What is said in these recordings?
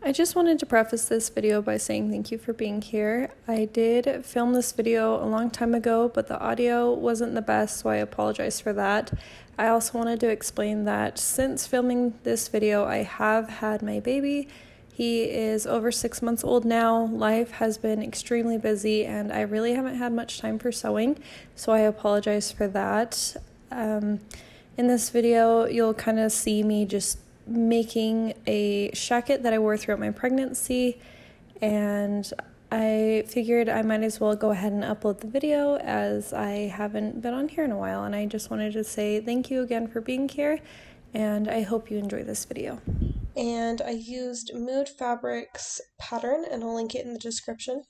I just wanted to preface this video by saying thank you for being here. I did film this video a long time ago, but the audio wasn't the best, so I apologize for that. I also wanted to explain that since filming this video, I have had my baby. He is over 6 months old now. Life has been extremely busy, and I really haven't had much time for sewing, so I apologize for that. In this video, you'll kind of see me just making a shacket that I wore throughout my pregnancy, and I figured I might as well go ahead and upload the video as I haven't been on here in a while, and I just wanted to say thank you again for being here, and I hope you enjoy this video. And I used Mood Fabrics pattern, and I'll link it in the description.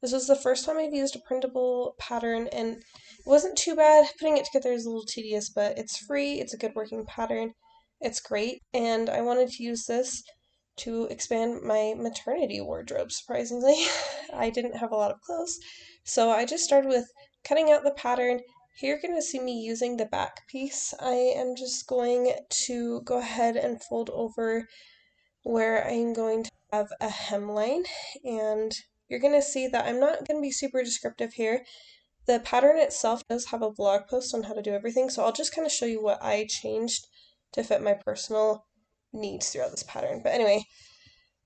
This was the first time I've used a printable pattern, and it wasn't too bad. Putting it together is a little tedious, but it's free, it's a good working pattern. It's great, and I wanted to use this to expand my maternity wardrobe, surprisingly. I didn't have a lot of clothes, so I just started with cutting out the pattern. Here you're going to see me using the back piece. I am just going to go ahead and fold over where I'm going to have a hemline, and you're going to see that I'm not going to be super descriptive here. The pattern itself does have a blog post on how to do everything, so I'll just kind of show you what I changed to fit my personal needs throughout this pattern. But anyway,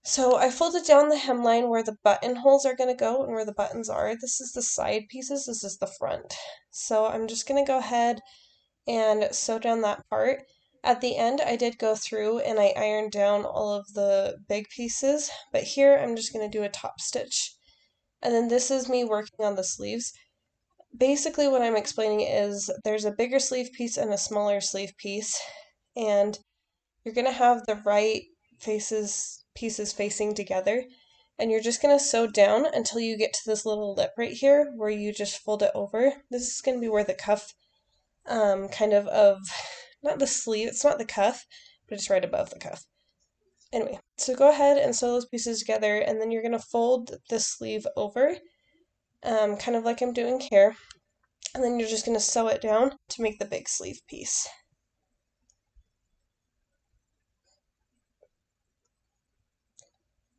so I folded down the hemline where the buttonholes are going to go and where the buttons are. This is the side pieces, this is the front. So I'm just going to go ahead and sew down that part. At the end, I did go through and I ironed down all of the big pieces, but here I'm just going to do a top stitch. And then this is me working on the sleeves. Basically what I'm explaining is there's a bigger sleeve piece and a smaller sleeve piece, and you're going to have the right pieces facing together, and you're just going to sew down until you get to this little lip right here where you just fold it over. This is going to be where the cuff not the sleeve, it's not the cuff, but it's right above the cuff. Anyway, so go ahead and sew those pieces together, and then you're going to fold the sleeve over, kind of like I'm doing here. And then you're just going to sew it down to make the big sleeve piece.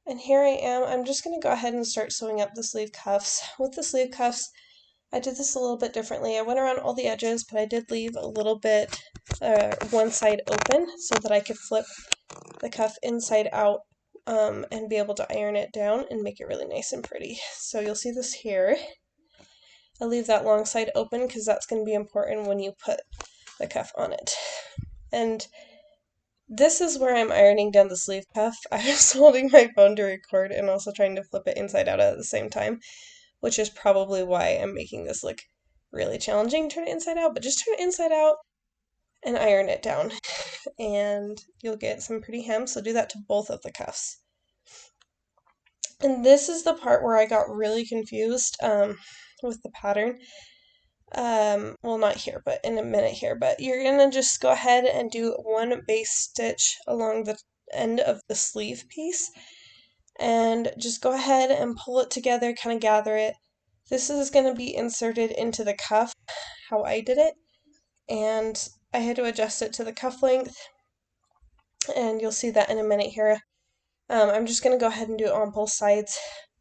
And here I am. I'm just going to go ahead and start sewing up the sleeve cuffs. With the sleeve cuffs, I did this a little bit differently. I went around all the edges, but I did leave a little bit, one side open so that I could flip the cuff inside out and be able to iron it down and make it really nice and pretty. So you'll see this here. I'll leave that long side open because that's going to be important when you put the cuff on it. And this is where I'm ironing down the sleeve cuff. I was holding my phone to record and also trying to flip it inside out at the same time, which is probably why I'm making this look really challenging. Turn it inside out, but just turn it inside out and iron it down. And you'll get some pretty hem, so do that to both of the cuffs. And this is the part where I got really confused with the pattern. Well, not here, but in a minute here. But you're gonna just go ahead and do one base stitch along the end of the sleeve piece, and just go ahead and pull it together, kind of gather it. This is going to be inserted into the cuff, how I did it, and I had to adjust it to the cuff length, and you'll see that in a minute here. I'm just going to go ahead and do it on both sides.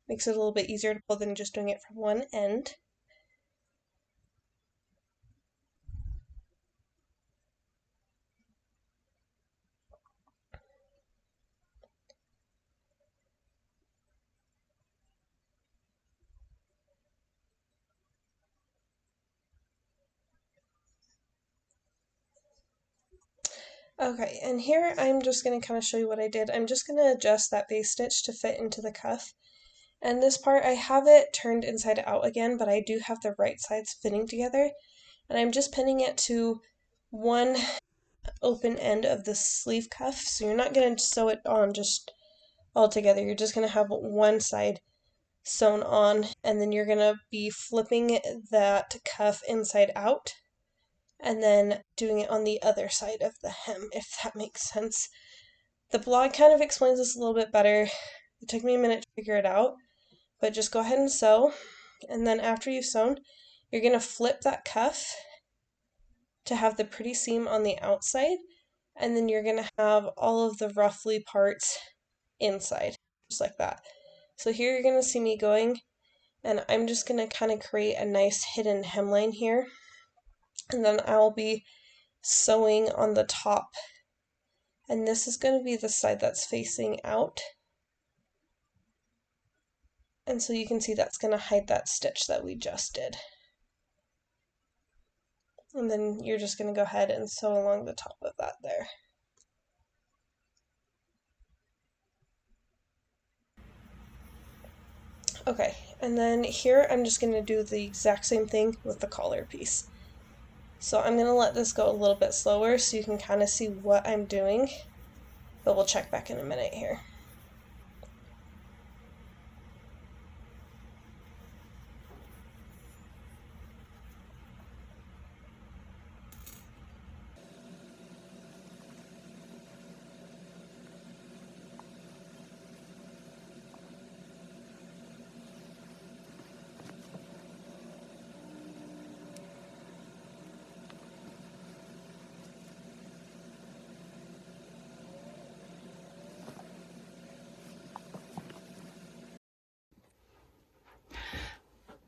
Makes it a little bit easier to pull than just doing it from one end. Okay, and here I'm just going to kind of show you what I did. I'm just going to adjust that base stitch to fit into the cuff. And this part, I have it turned inside out again, but I do have the right sides fitting together. And I'm just pinning it to one open end of the sleeve cuff. So you're not going to sew it on just all together. You're just going to have one side sewn on, and then you're going to be flipping that cuff inside out and then doing it on the other side of the hem, if that makes sense. The blog kind of explains this a little bit better. It took me a minute to figure it out, but just go ahead and sew, and then after you've sewn, you're going to flip that cuff to have the pretty seam on the outside, and then you're going to have all of the ruffly parts inside. just like that. So here you're going to see me going, and I'm just going to kind of create a nice hidden hemline here, and then I'll be sewing on the top, and this is going to be the side that's facing out, and so you can see that's going to hide that stitch that we just did. And then you're just going to go ahead and sew along the top of that there. Okay, and then here I'm just going to do the exact same thing with the collar piece. So I'm going to let this go a little bit slower so you can kind of see what I'm doing, but we'll check back in a minute here.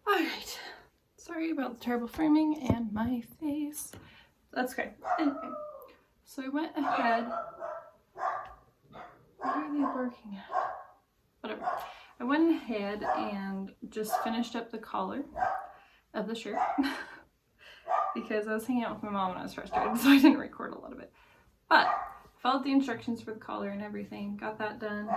Alright, sorry about the terrible framing and my face. That's okay. Anyway, so I went ahead. What are they working at? Whatever. I went ahead and just finished up the collar of the shirt because I was hanging out with my mom and I was frustrated, so I didn't record a lot of it. But I followed the instructions for the collar and everything, got that done.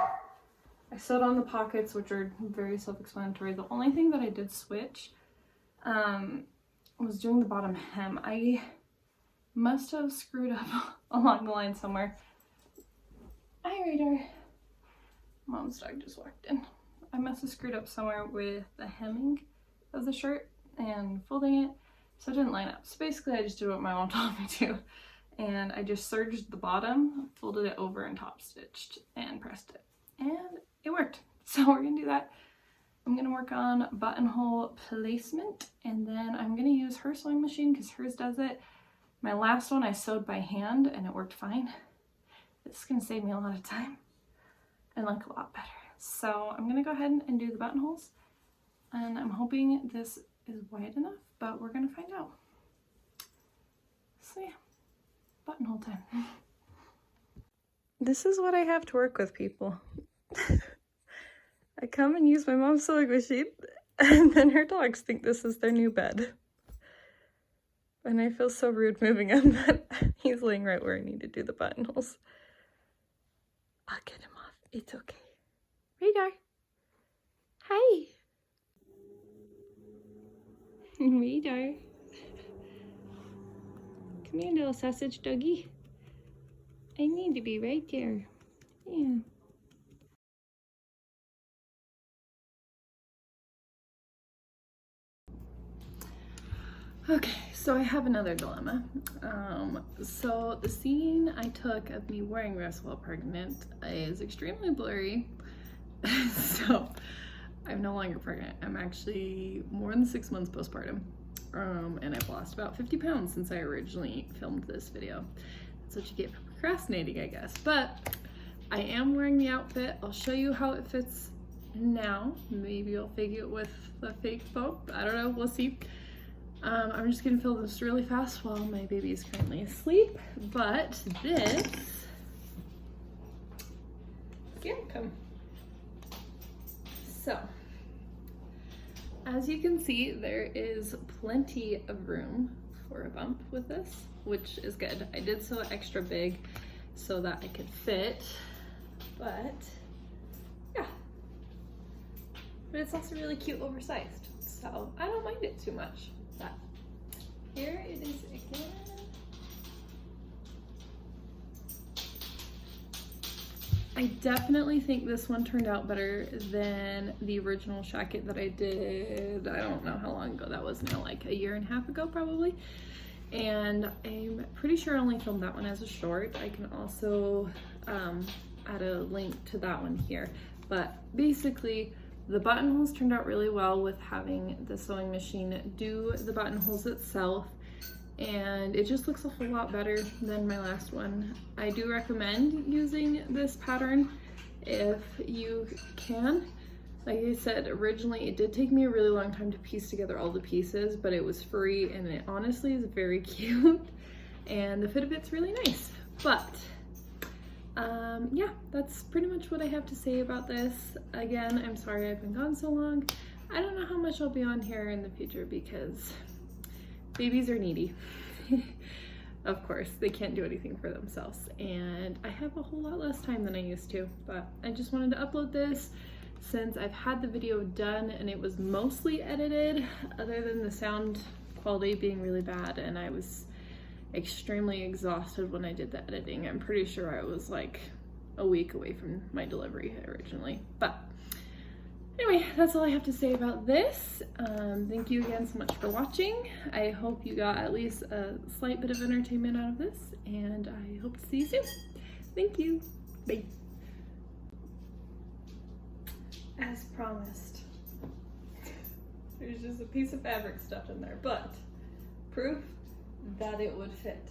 I sewed on the pockets, which are very self-explanatory. The only thing that I did switch was doing the bottom hem. I must have screwed up along the line somewhere. Hi, Radar. Mom's dog just walked in. I must have screwed up somewhere with the hemming of the shirt and folding it, so it didn't line up. So basically I just did what my mom told me to, and I just serged the bottom, folded it over and top stitched and pressed it, and it worked. So we're gonna do that. I'm gonna work on buttonhole placement, and then I'm gonna use her sewing machine because hers does it. My last one I sewed by hand and it worked fine. This is gonna save me a lot of time and look a lot better. So I'm gonna go ahead and do the buttonholes, and I'm hoping this is wide enough, but we're gonna find out. So yeah, buttonhole time. This is what I have to work with, people. I come and use my mom's sewing machine, and then her dogs think this is their new bed. And I feel so rude moving him, but he's laying right where I need to do the buttonholes. I'll get him off. It's okay. Radar. Hi. Radar. Come here, little sausage doggy. I need to be right there. Yeah. Okay, so I have another dilemma. So the scene I took of me wearing this while pregnant is extremely blurry. So I'm no longer pregnant. I'm actually more than 6 months postpartum. And I've lost about 50 pounds since I originally filmed this video. That's what you get for procrastinating, I guess. But I am wearing the outfit. I'll show you how it fits now. Maybe I'll fake it with the fake bow. I don't know, we'll see. I'm just gonna film this really fast while my baby is currently asleep, but this is the outcome. So, as you can see, there is plenty of room for a bump with this, which is good. I did sew it extra big so that I could fit, but yeah. But it's also really cute oversized, so I don't mind it too much. But here it is again. I definitely think this one turned out better than the original shacket that I did, I don't know how long ago that was now, like a year and a half ago probably. And I'm pretty sure I only filmed that one as a short. I can also add a link to that one here. But basically, the buttonholes turned out really well with having the sewing machine do the buttonholes itself, and it just looks a whole lot better than my last one. I do recommend using this pattern if you can. Like I said, originally it did take me a really long time to piece together all the pieces, but it was free and it honestly is very cute and the fit of it's really nice. But yeah, that's pretty much what I have to say about this. Again, I'm sorry I've been gone so long. I don't know how much I'll be on here in the future because babies are needy. Of course, they can't do anything for themselves, and I have a whole lot less time than I used to, but I just wanted to upload this since I've had the video done and it was mostly edited, other than the sound quality being really bad, and I was extremely exhausted when I did the editing. I'm pretty sure I was like a week away from my delivery originally. But anyway, that's all I have to say about this. Thank you again so much for watching. I hope you got at least a slight bit of entertainment out of this, and I hope to see you soon. Thank you. Bye. As promised, there's just a piece of fabric stuffed in there, but proof that it would fit.